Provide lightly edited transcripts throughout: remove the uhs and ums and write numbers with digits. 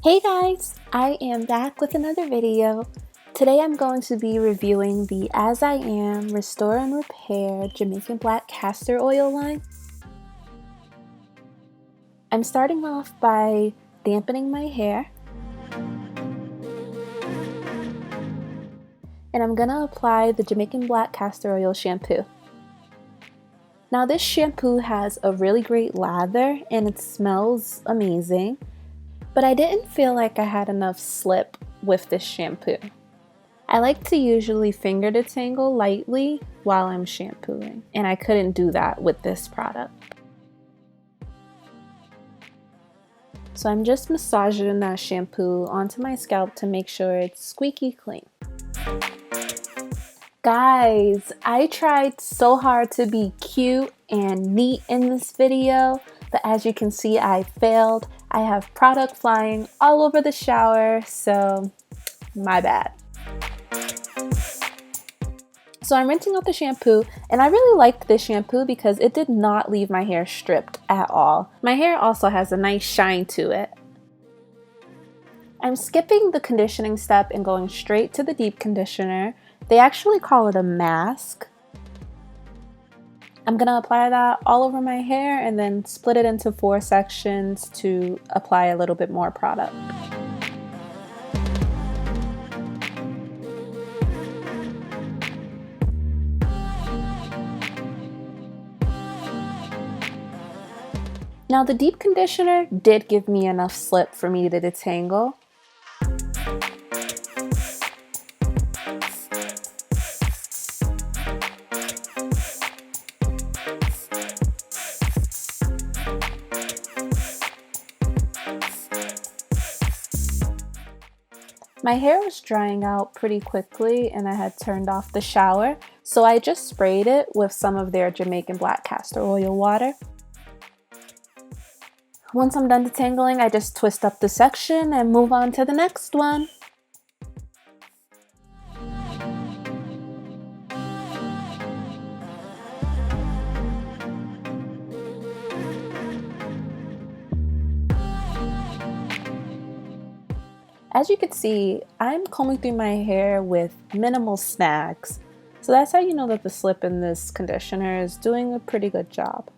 Hey guys, I am back with another video. Today I'm going to be reviewing the As I Am Restore and Repair Jamaican Black Castor Oil line. I'm starting off by dampening my hair. And I'm going to apply the Jamaican Black Castor Oil shampoo. Now this shampoo has a really great lather and it smells amazing. But I didn't feel like I had enough slip with this shampoo. I like to usually finger detangle lightly while I'm shampooing, and I couldn't do that with this product. So I'm just massaging that shampoo onto my scalp to make sure it's squeaky clean. Guys, I tried so hard to be cute and neat in this video, but as you can see, I failed. I have product flying all over the shower, so my bad. So I'm rinsing out the shampoo, and I really liked this shampoo because it did not leave my hair stripped at all. My hair also has a nice shine to it. I'm skipping the conditioning step and going straight to the deep conditioner. They actually call it a mask. I'm gonna apply that all over my hair and then split it into 4 sections to apply a little bit more product. Now the deep conditioner did give me enough slip for me to detangle. My hair was drying out pretty quickly and I had turned off the shower, so I just sprayed it with some of their Jamaican Black Castor Oil water. Once I'm done detangling, I just twist up the section and move on to the next one. As you can see, I'm combing through my hair with minimal snags. So that's how you know that the slip in this conditioner is doing a pretty good job.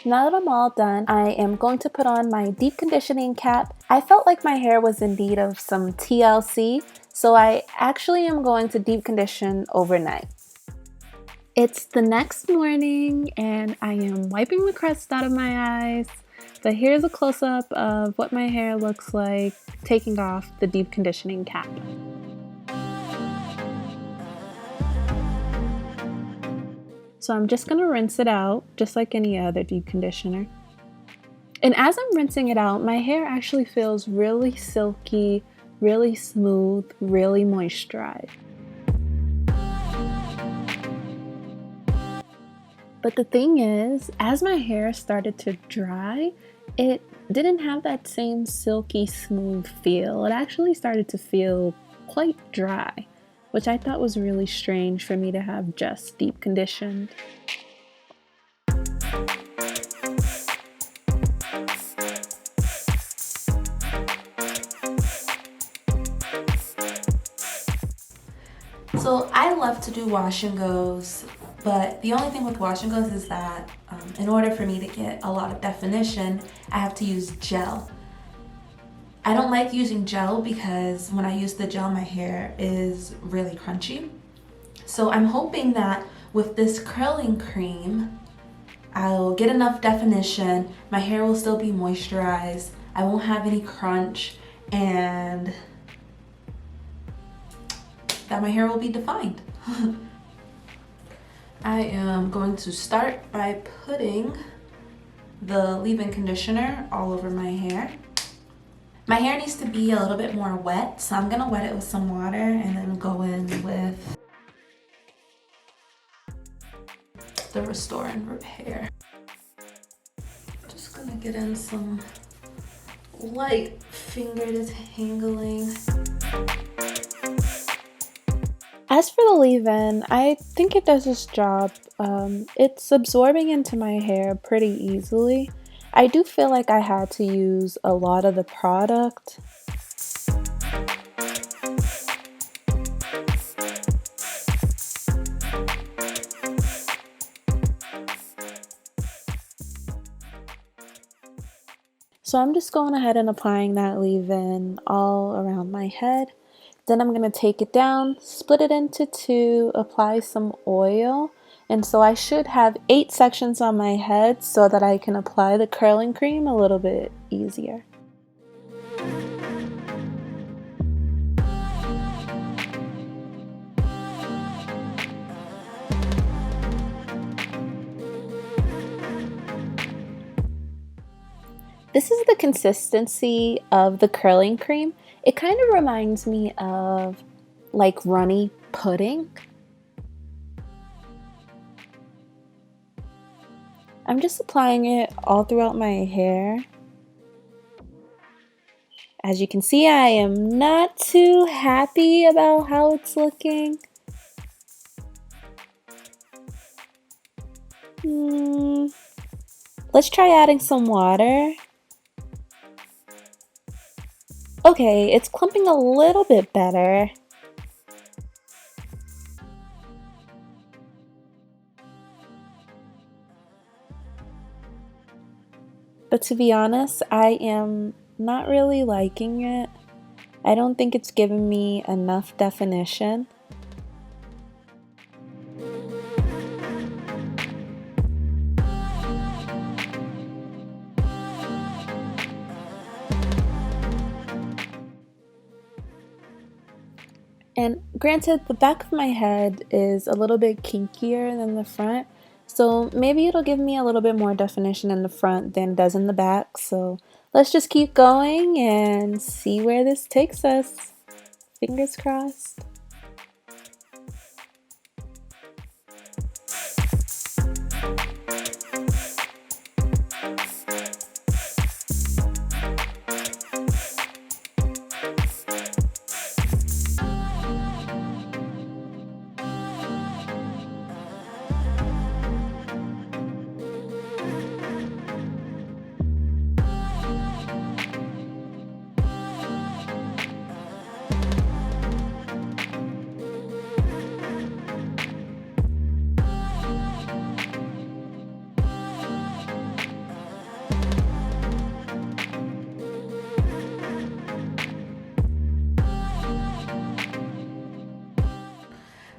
Now that I'm all done, I am going to put on my deep conditioning cap. I felt like my hair was in need of some TLC, so I actually am going to deep condition overnight. It's the next morning and I am wiping the crust out of my eyes, but here's a close-up of what my hair looks like taking off the deep conditioning cap. So I'm just going to rinse it out, just like any other deep conditioner. And as I'm rinsing it out, my hair actually feels really silky, really smooth, really moisturized. But the thing is, as my hair started to dry, it didn't have that same silky smooth feel. It actually started to feel quite dry, which I thought was really strange for me to have just deep conditioned. So I love to do wash and goes, but the only thing with wash and goes is that in order for me to get a lot of definition, I have to use gel. I don't like using gel because when I use the gel, my hair is really crunchy. So I'm hoping that with this curling cream, I'll get enough definition, my hair will still be moisturized, I won't have any crunch, and that my hair will be defined. I am going to start by putting the leave-in conditioner all over my hair. My hair needs to be a little bit more wet, so I'm gonna wet it with some water and then go in with the restore and repair. Just gonna get in some light finger detangling. As for the leave-in, I think it does its job. It's absorbing into my hair pretty easily. I do feel like I had to use a lot of the product. So I'm just going ahead and applying that leave-in all around my head. Then I'm going to take it down, split it into two, apply some oil. And so I should have 8 sections on my head so that I can apply the curling cream a little bit easier. This is the consistency of the curling cream. It kind of reminds me of like runny pudding. I'm just applying it all throughout my hair. As you can see, I am not too happy about how it's looking. Let's try adding some water. Okay, it's clumping a little bit better. But to be honest, I am not really liking it. I don't think it's giving me enough definition. And granted, the back of my head is a little bit kinkier than the front, so maybe it'll give me a little bit more definition in the front than it does in the back. So let's just keep going and see where this takes us. Fingers crossed.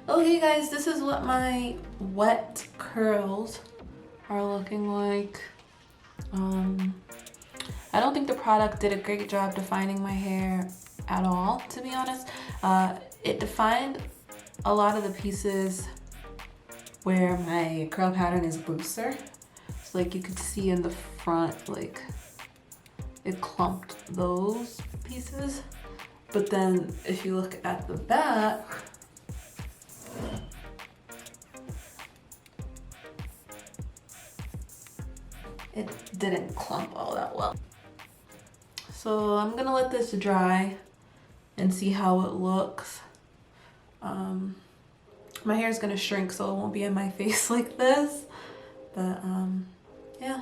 Okay guys, this is what my wet curls are looking like. I don't think the product did a great job defining my hair at all, to be honest. It defined a lot of the pieces where my curl pattern is looser. So like you could see in the front, like it clumped those pieces. But then if you look at the back, it didn't clump all that well. So I'm gonna let this dry and see how it looks. My hair is gonna shrink so it won't be in my face like this. But yeah,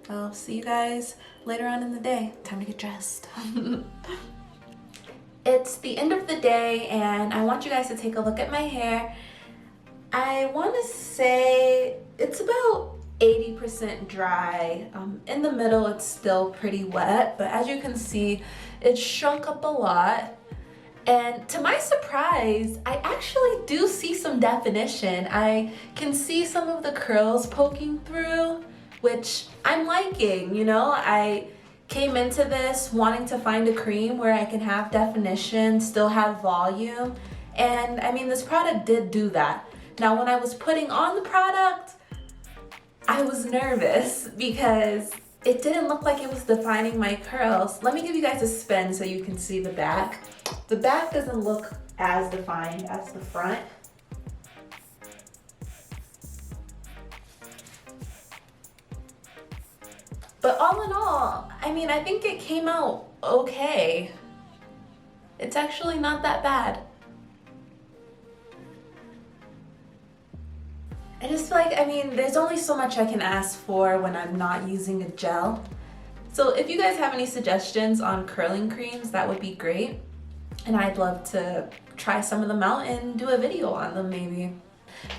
I'll see you guys later on in the day. Time to get dressed. It's the end of the day and I want you guys to take a look at my hair. I want to say it's about 80% dry. In the middle it's still pretty wet, but as you can see it shrunk up a lot. And to my surprise, I actually do see some definition. I can see some of the curls poking through, which I'm liking, you know? I came into this wanting to find a cream where I can have definition, still have volume, and I mean this product did do that. Now when I was putting on the product, I was nervous because it didn't look like it was defining my curls. Let me give you guys a spin so you can see the back. The back doesn't look as defined as the front. But all in all, I mean, I think it came out okay. It's actually not that bad. I just feel like, I mean, there's only so much I can ask for when I'm not using a gel. So if you guys have any suggestions on curling creams, that would be great. And I'd love to try some of them out and do a video on them maybe.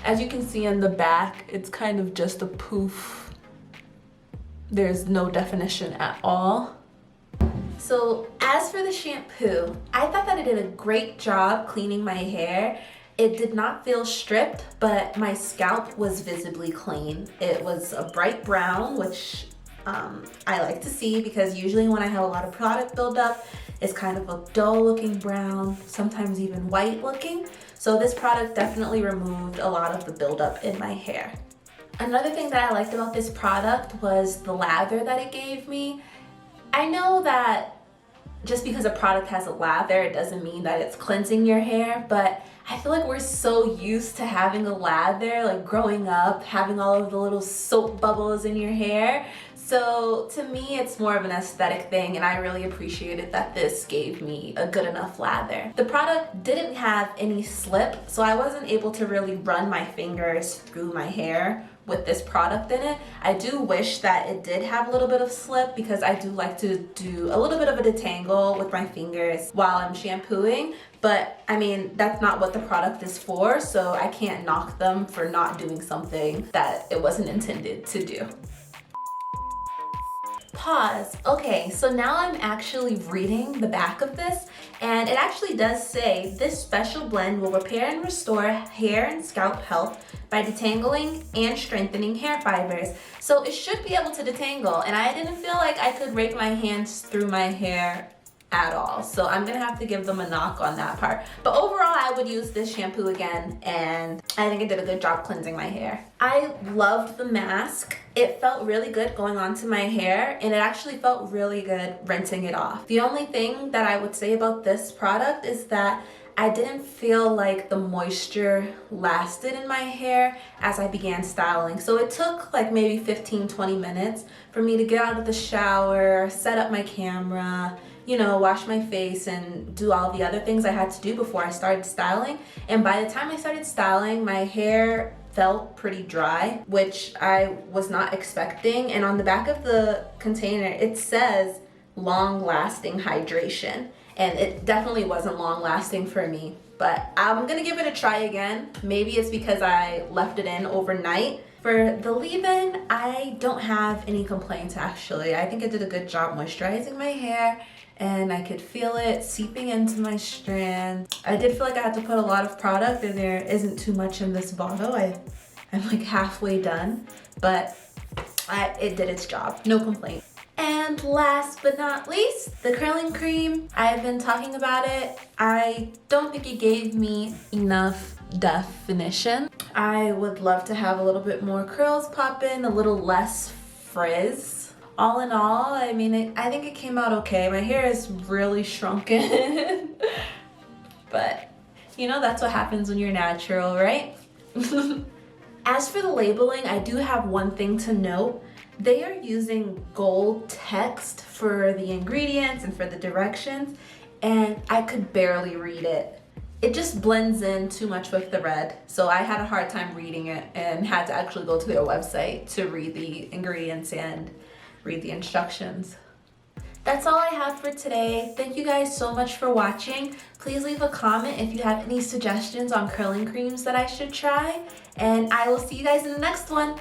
As you can see in the back, it's kind of just a poof. There's no definition at all. So as for the shampoo, I thought that it did a great job cleaning my hair. It did not feel stripped, but my scalp was visibly clean. It was a bright brown, which I like to see because usually when I have a lot of product buildup, it's kind of a dull looking brown, sometimes even white looking. So this product definitely removed a lot of the buildup in my hair. Another thing that I liked about this product was the lather that it gave me. I know that just because a product has a lather, it doesn't mean that it's cleansing your hair, but I feel like we're so used to having a lather, like growing up, having all of the little soap bubbles in your hair. So to me, it's more of an aesthetic thing, and I really appreciated that this gave me a good enough lather. The product didn't have any slip, so I wasn't able to really run my fingers through my hair with this product in it. I do wish that it did have a little bit of slip because I do like to do a little bit of a detangle with my fingers while I'm shampooing, but I mean, that's not what the product is for, so I can't knock them for not doing something that it wasn't intended to do. Pause. Okay, so now I'm actually reading the back of this, and it actually does say this special blend will repair and restore hair and scalp health by detangling and strengthening hair fibers. So it should be able to detangle, and I didn't feel like I could rake my hands through my hair at all. So I'm gonna have to give them a knock on that part. But overall, I would use this shampoo again, and I think it did a good job cleansing my hair. I loved the mask. It felt really good going onto my hair, and it actually felt really good rinsing it off. The only thing that I would say about this product is that I didn't feel like the moisture lasted in my hair as I began styling. So it took like maybe 15-20 minutes for me to get out of the shower, set up my camera, you know, wash my face and do all the other things I had to do before I started styling. And by the time I started styling, my hair felt pretty dry, which I was not expecting. And on the back of the container, it says long-lasting hydration. And it definitely wasn't long-lasting for me. But I'm gonna give it a try again. Maybe it's because I left it in overnight. For the leave-in, I don't have any complaints actually. I think it did a good job moisturizing my hair, and I could feel it seeping into my strands. I did feel like I had to put a lot of product, and there isn't too much in this bottle. I'm like halfway done, but it did its job, no complaint. And last but not least, the curling cream. I've been talking about it. I don't think it gave me enough definition. I would love to have a little bit more curls pop in, a little less frizz. All in all, I mean, I think it came out okay. My hair is really shrunken, but you know, that's what happens when you're natural, right? As for the labeling, I do have one thing to note. They are using gold text for the ingredients and for the directions, and I could barely read it. It just blends in too much with the red, so I had a hard time reading it and had to actually go to their website to read the ingredients and read the instructions. That's all I have for today. Thank you guys so much for watching. Please leave a comment if you have any suggestions on curling creams that I should try, and I will see you guys in the next one.